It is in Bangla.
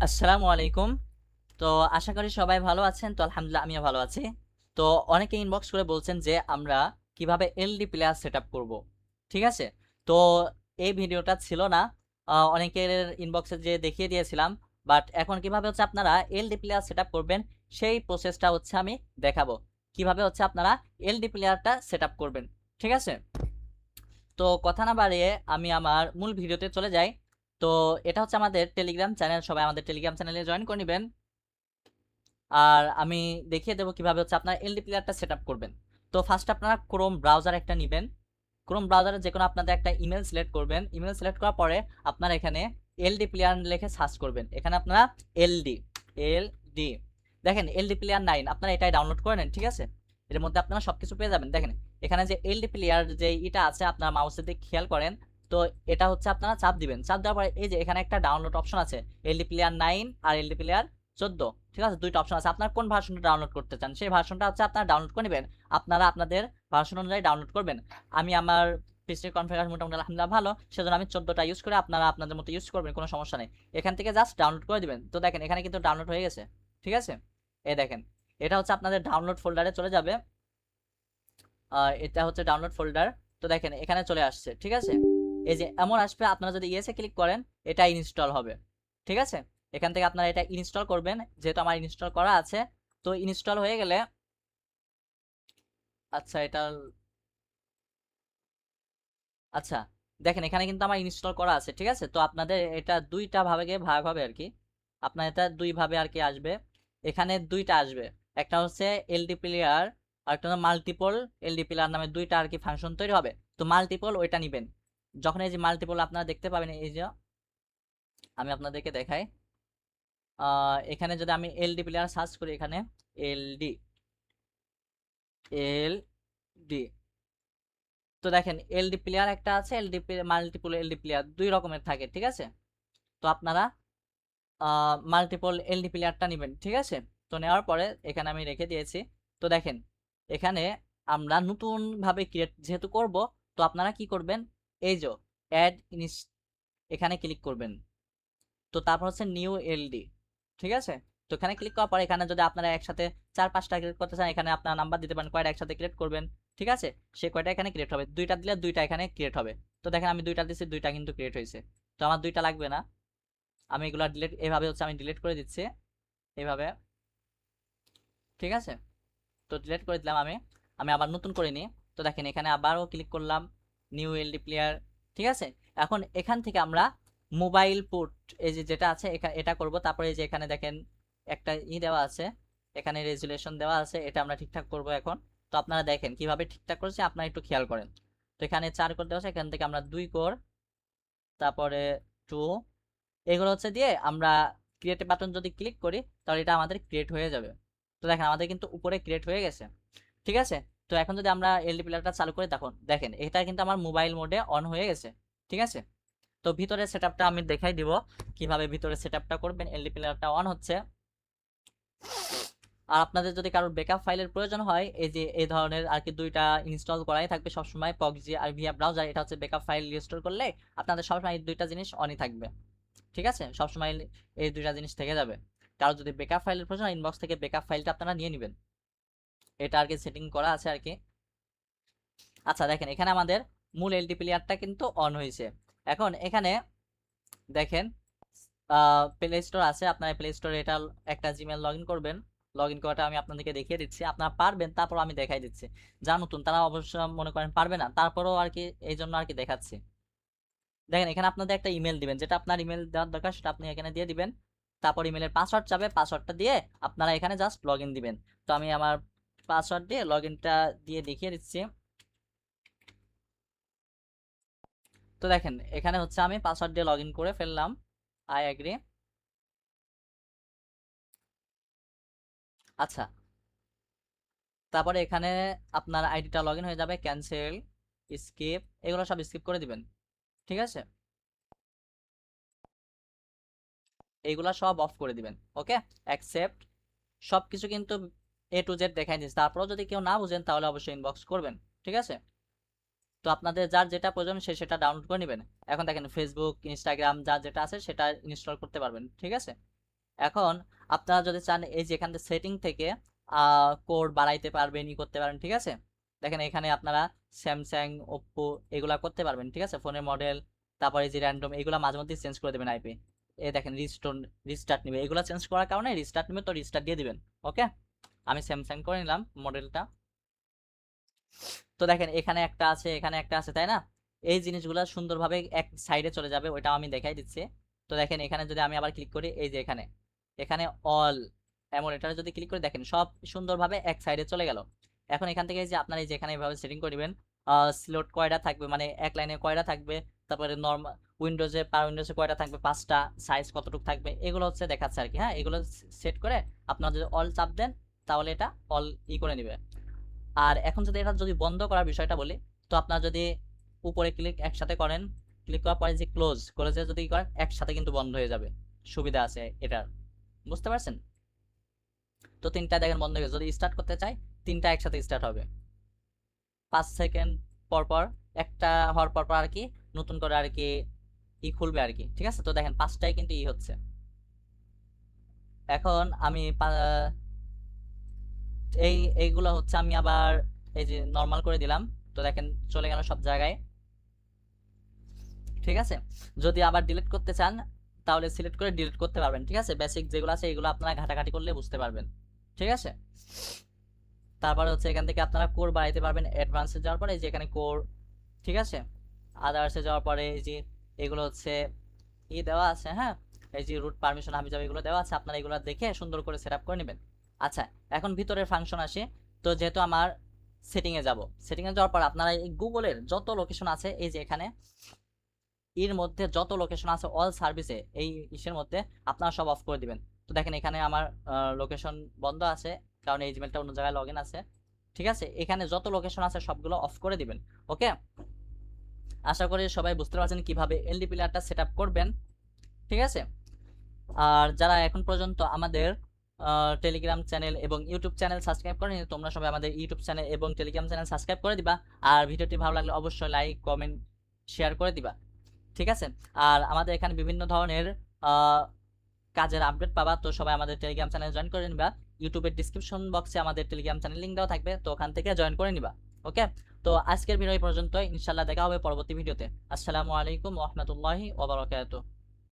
আসসালামু আলাইকুম। তো আশা করি সবাই ভালো আছেন। তো আলহামদুলিল্লাহ আমিও ভালো আছি। তো অনেকে ইনবক্স করে বলছেন যে আমরা কিভাবে এলডি প্লেয়ার সেটআপ করব। ঠিক আছে? তো এই ভিডিওটা ছিল না। অনেকের ইনবক্সে যেয়ে দেখিয়ে দিয়েছিলাম। বাট এখন কিভাবে হচ্ছে আপনারা এলডি প্লেয়ার সেটআপ করবেন সেই প্রসেসটা হচ্ছে আমি দেখাবো। কিভাবে হচ্ছে আপনারা এলডি প্লেয়ারটা সেটআপ করবেন। ঠিক আছে? তো কথা না বাড়িয়ে আমি আমার মূল ভিডিওতে চলে যাই। তো এটা হচ্ছে আমাদের টেলিগ্রাম চ্যানেল। সবাই আমাদের টেলিগ্রাম চ্যানেলে জয়েন করে নিবেন। আর আমি দেখিয়ে দেবো কিভাবে হচ্ছে আপনার এলডি প্লেয়ারটা সেট আপ করবেন। তো ফার্স্ট আপনারা ক্রোম ব্রাউজার একটা নেবেন। ক্রোম ব্রাউজারে যে কোনো আপনাদের একটা ইমেল সিলেক্ট করবেন। ইমেল সিলেক্ট করার পরে আপনারা এখানে এলডি প্লেয়ার লিখে সার্চ করবেন। এখানে আপনারা এলডি এলডি দেখেন এলডি প্লেয়ার 9 আপনারা এটাই ডাউনলোড করে নেন। ঠিক আছে? এর মধ্যে আপনারা সবকিছু পেয়ে যাবেন। দেখেন এখানে যে এলডি প্লেয়ার যে এটা আছে আপনারা মাউসের দিকে খেয়াল করেন। তো এটা হচ্ছে আপনারা চাপ দিবেন। চাপ দেওয়ার পরে এই যে এখানে একটা ডাউনলোড অপশন আছে। এলডি প্লেয়ার 9 আর এলডি প্লেয়ার 14। ঠিক আছে? দুইটা অপশন আছে। আপনার কোন ভার্সনটা ডাউনলোড করতে চান সেই ভার্সনটা হচ্ছে আপনারা ডাউনলোড করে নেবেন। আপনারা আপনাদের ভার্সন অনুযায়ী ডাউনলোড করবেন। আমি আমার পিসির কনফিগারেশন মোটামুটি আলহামদুলিল্লাহ ভালো, সেজন্য আমি 14টা ইউজ করে আপনারা আপনাদের মতো ইউজ করবেন, কোনো সমস্যা নেই। এখান থেকে জাস্ট ডাউনলোড করে দিবেন। তো দেখেন এখানে কিন্তু ডাউনলোড হয়ে গেছে। ঠিক আছে? এই দেখেন এটা হচ্ছে আপনাদের ডাউনলোড ফোল্ডারে চলে যাবে। এটা হচ্ছে ডাউনলোড ফোল্ডার। তো দেখেন এখানে চলে আসছে। ঠিক আছে? এই যে এমন আসবে, আপনারা যদি ইয়েসে ক্লিক করেন এটা ইনস্টল হবে। ঠিক আছে? এখান থেকে আপনারা এটা ইনস্টল করবেন, যেহেতু আমার ইনস্টল করা আছে। তো ইনস্টল হয়ে গেলে আচ্ছা এটা আচ্ছা দেখেন এখানে কিন্তু আমার ইনস্টল করা আছে। ঠিক আছে? তো আপনাদের এটা দুইটা ভাবে ভাগ হবে আর কি। আপনার এটা দুই ভাবে আর কি আসবে। এখানে দুইটা আসবে। একটা হচ্ছে এলডি প্লেয়ার আর একটা মাল্টিপল এলডি প্লেয়ার নামে দুইটা আর কি ফাংশন তৈরি হবে। তো মাল্টিপল ওইটা নিবেন। যখন এই যে মাল্টিপল আপনারা দেখতে পাবেন, এই যে আমি আপনাদেরকে দেখাই। এখানে যদি আমি এলডি প্লেয়ার সার্চ করি, এখানে এলডি এলডি তো দেখেন এলডি প্লেয়ার একটা আছে, এলডি মাল্টিপল এলডি প্লেয়ার দুই রকমের থাকে। ঠিক আছে? তো আপনারা মাল্টিপল এলডি প্লেয়ারটা নেবেন। ঠিক আছে? তো নেওয়ার পরে এখানে আমি রেখে দিয়েছি। তো দেখেন এখানে আমরা নতুন ভাবে ক্রিয়েট যেহেতু করব, তো আপনারা কি করবেন, এই যে অ্যাড ইনস এখানে ক্লিক করবেন। তো তারপর হচ্ছে নিউ এলডি। ঠিক আছে? তো এখানে ক্লিক করার পরে এখানে যদি আপনারা একসাথে 4-5টা ক্রিয়েট করতে চান, এখানে আপনার নাম্বার দিতে পারেন কয়টা একসাথে ক্রিয়েট করবেন। ঠিক আছে? সে কয়টা এখানে ক্রিয়েট হবে, দুইটা দিলে দুইটা এখানে ক্রিয়েট হবে। তো দেখেন আমি দুইটা দিচ্ছি, দুইটা কিন্তু ক্রিয়েট হয়েছে। তো আমার দুইটা লাগবে না। আমি এগুলো ডিলিট এভাবে হচ্ছে আমি ডিলিট করে দিচ্ছি এভাবে। ঠিক আছে? তো ডিলিট করে দিলাম আমি। আমি আবার নতুন করে নিই। তো দেখেন এখানে আবারও ক্লিক করলাম নিউ এলডি প্লেয়ার। ঠিক আছে? এখন এখান থেকে আমরা মোবাইল পোর্ট এই যে যেটা আছে এটা করব। তারপরে এই যে এখানে দেখেন একটা দেওয়া আছে, এখানে রেজুলেশন দেওয়া আছে, এটা আমরা ঠিকঠাক করব এখন। তো আপনারা দেখেন কিভাবে ঠিকঠাক করেছে, আপনারা একটু খেয়াল করেন। তো এখানে 4 কোর দেওয়া আছে, এখান থেকে আমরা 2 কোর, তারপরে 2, এগুলো হচ্ছে দিয়ে আমরা ক্রিয়েট বাটন যদি ক্লিক করি তাহলে এটা আমাদের ক্রিয়েট হয়ে যাবে। তো দেখেন আমাদের কিন্তু উপরে ক্রিয়েট হয়ে গেছে। ঠিক আছে? তো এখন যদি আমরা এলডি প্লেয়ারটা চালু করি, তখন দেখেন এটা কিন্তু আমার মোবাইল মোডে অন হয়ে গেছে। ঠিক আছে? তো ভিতরে সেটআপটা আমি দেখাই দিব কিভাবে ভিতরে সেটআপটা করবেন। এলডি প্লেয়ারটা অন হচ্ছে। আর আপনাদের যদি কারোর ব্যাকআপ ফাইলের প্রয়োজন হয়, এই যে এই ধরনের আর কি দুইটা ইনস্টল করাই থাকবে সবসময়, পক্সজি আর ভিয়া ব্রাউজার। এটা হচ্ছে ব্যাকআপ ফাইল রিস্টোর করলে আপনাদের সবসময় এই দুইটা জিনিস অনই থাকবে। ঠিক আছে? সবসময় এই দুইটা জিনিস থেকে যাবে। কারো যদি ব্যাকআপ ফাইলের প্রয়োজন হয়, ইনবক্স থেকে ব্যাকআপ ফাইলটা আপনারা নিয়ে নেবেন। এটা আর কি সেটিং করা আছে আর কি। আচ্ছা দেখেন এখানে আমাদের মূল এলটি প্লেয়ারটা কিন্তু অন হয়েছে। এখন এখানে দেখেন প্লে স্টোর আছে। আপনার প্লে স্টোরে এটা একটা জিমেল লগ ইন করবেন। লগ ইন করাটা আমি আপনাদেরকে দেখিয়ে দিচ্ছি। আপনারা পারবেন, তারপর আমি দেখাই দিচ্ছি। যা নতুন তারা অবশ্য মনে করেন পারবে না, তারপরেও আর কি এই জন্য আর কি দেখাচ্ছি। দেখেন এখানে আপনাদের একটা ইমেল দিবেন, যেটা আপনার ইমেল দেওয়ার দরকার সেটা আপনি এখানে দিয়ে দিবেন। তারপর ইমেলের পাসওয়ার্ড চাবে, পাসওয়ার্ডটা দিয়ে আপনারা এখানে জাস্ট লগ ইন দিবেন। তো আমি আমার পাসওয়ার্ড দিয়ে লগ ইনটা দিয়ে দেখিয়ে দিচ্ছি। তো দেখেন এখানে হচ্ছে আমি পাসওয়ার্ড দিয়ে লগ ইন করে ফেললাম। I agree. আচ্ছা তারপরে এখানে আপনার আইডিটা লগ ইন হয়ে যাবে। ক্যান্সেল, স্কিপ, এগুলো সব স্কিপ করে দিবেন। ঠিক আছে? এইগুলা সব অফ করে দিবেন। ওকে? অ্যাকসেপ্ট। সব কিছু কিন্তু A to Z দেখাই দিচ্ছি। তারপরেও যদি কেউ না বুঝেন তাহলে অবশ্যই ইনবক্স করবেন। ঠিক আছে? তো আপনাদের যার যেটা প্রয়োজন সে সেটা ডাউনলোড করে নেবেন। এখন দেখেন ফেসবুক ইনস্টাগ্রাম যার যেটা আছে সেটা ইনস্টল করতে পারবেন। ঠিক আছে? এখন আপনারা যদি চান এই যে এখান থেকে সেটিং থেকে কোড বাড়াইতে পারবেন, করতে পারেন, ঠিক আছে। দেখেন এখানে আপনারা স্যামসাং, ওপ্পো এগুলা করতে পারবেন, ঠিক আছে। ফোনের মডেল, তারপরে যে র্যান্ডম এগুলা মাঝে মধ্যে চেঞ্জ করে দেবেন আইপি। দেখেন রিস্টার্ট নেবে, এগুলা চেঞ্জ করার কারণে রিস্টার্ট নেবে, তো রিস্টার্ট দিয়ে দিবেন। ওকে, আমি স্যামসাং করে নিলাম মডেলটা। তো দেখেন এখানে একটা আছে, এখানে একটা আছে, তাই না? এই জিনিসগুলো সুন্দরভাবে এক সাইডে চলে যাবে, ওইটা আমি দেখাই দিচ্ছি। তো দেখেন এখানে যদি আমি আবার ক্লিক করি, এই যে এখানে এখানে অল এমন এটা যদি ক্লিক করে দেখেন সব সুন্দরভাবে এক সাইডে চলে গেল। এখন এখান থেকে যে আপনারা এই যে এখানে এভাবে সেটিং করে দিবেন, স্লট কয়টা থাকবে, মানে এক লাইনে কয়টা থাকবে, তারপরে নর্মাল উইন্ডোজে কয়টা থাকবে, 5টা, সাইজ কতটুকু থাকবে, এগুলো হচ্ছে দেখাচ্ছে আর কি। হ্যাঁ, এগুলো সেট করে আপনারা যদি অল চাপ দেন তাহলে এটা অল করে নিবে। আর এখন যদি এটা যদি বন্ধ করার বিষয়টা বলি, তো আপনারা যদি উপরে ক্লিক একসাথে করেন, ক্লিক করার পরে যে ক্লোজে যদি করেন একসাথে কিন্তু বন্ধ হয়ে যাবে, সুবিধা আছে এটার, বুঝতে পারছেন? তো তিনটা দেখেন বন্ধ হয়ে গেছে, যদি স্টার্ট করতে চাই তিনটা একসাথে স্টার্ট হবে 5 সেকেন্ড পর পর, একটা হওয়ার পর পর আর কি নতুন করে আর কি খুলবে আর কি, ঠিক আছে। তো দেখেন পাঁচটাই কিন্তু হচ্ছে। এখন আমি এইগুলো হচ্ছে আমি আবার এই যে নর্মাল করে দিলাম, তো দেখেন চলে গেল সব জায়গায়, ঠিক আছে। যদি আবার ডিলিট করতে চান তাহলে সিলেক্ট করে ডিলিট করতে পারবেন, ঠিক আছে। বেসিক যেগুলো আছে এগুলো আপনারা ঘাটাঘাটি করলে বুঝতে পারবেন, ঠিক আছে। তারপরে হচ্ছে এখান থেকে আপনারা কোর বাড়াইতে পারবেন, অ্যাডভান্সে যাওয়ার পরে এই যে এখানে কোর, ঠিক আছে। আদার্সে যাওয়ার পরে এই যে এগুলো হচ্ছে দেওয়া আছে, হ্যাঁ, এই যে রুট পারমিশন হাবিজাবি এগুলো দেওয়া আছে, আপনারা এগুলো দেখে সুন্দর করে সেট আপ করে নেবেন। আচ্ছা, এখন ভিতরের ফাংশন আসে। তো যেহেতু আমার সেটিংয়ে যাব, সেটিংয়ে যাওয়ার পর আপনারা এই গুগলের যত লোকেশন আছে এই যে এখানে এর মধ্যে যত লোকেশন আছে অল সার্ভিসে এই ইসের মধ্যে আপনারা সব অফ করে দিবেন। তো দেখেন এখানে আমার লোকেশন বন্ধ আছে, কারণ এই জিমেলটা অন্য জায়গায় লগ ইন আছে, ঠিক আছে। এখানে যত লোকেশন আছে সবগুলো অফ করে দিবেন। ওকে, আশা করি সবাই বুঝতে পারছেন কিভাবে এলডি প্লেয়ারটা সেট আপ করবেন, ঠিক আছে। আর যারা এখন পর্যন্ত আমাদের টেলিগ্রাম চ্যানেল এবং ইউটিউব চ্যানেল সাবস্ক্রাইব করেনি, তোমরা সবাই আমাদের ইউটিউব চ্যানেল এবং টেলিগ্রাম চ্যানেল সাবস্ক্রাইব করে দিবা। আর ভিডিওটি ভালো লাগলে অবশ্যই লাইক, কমেন্ট, শেয়ার করে দিবা, ঠিক আছে। আর আমাদের এখানে বিভিন্ন ধরনের কাজের আপডেট পাবা, তো সবাই আমাদের টেলিগ্রাম চ্যানেল জয়েন করে নিবা। ইউটিউবের ডিসক্রিপশন বক্সে আমাদের টেলিগ্রাম চ্যানেল লিঙ্ক দেওয়া থাকবে, তো ওখান থেকে জয়েন করে নিবা। ওকে, তো আজকের ভিডিও এই পর্যন্ত, ইনশাল্লাহ দেখা হবে পরবর্তী ভিডিওতে। আসসালামু আলাইকুম ওয়া রাহমাতুল্লাহি ওয়া বারাকাতুহু।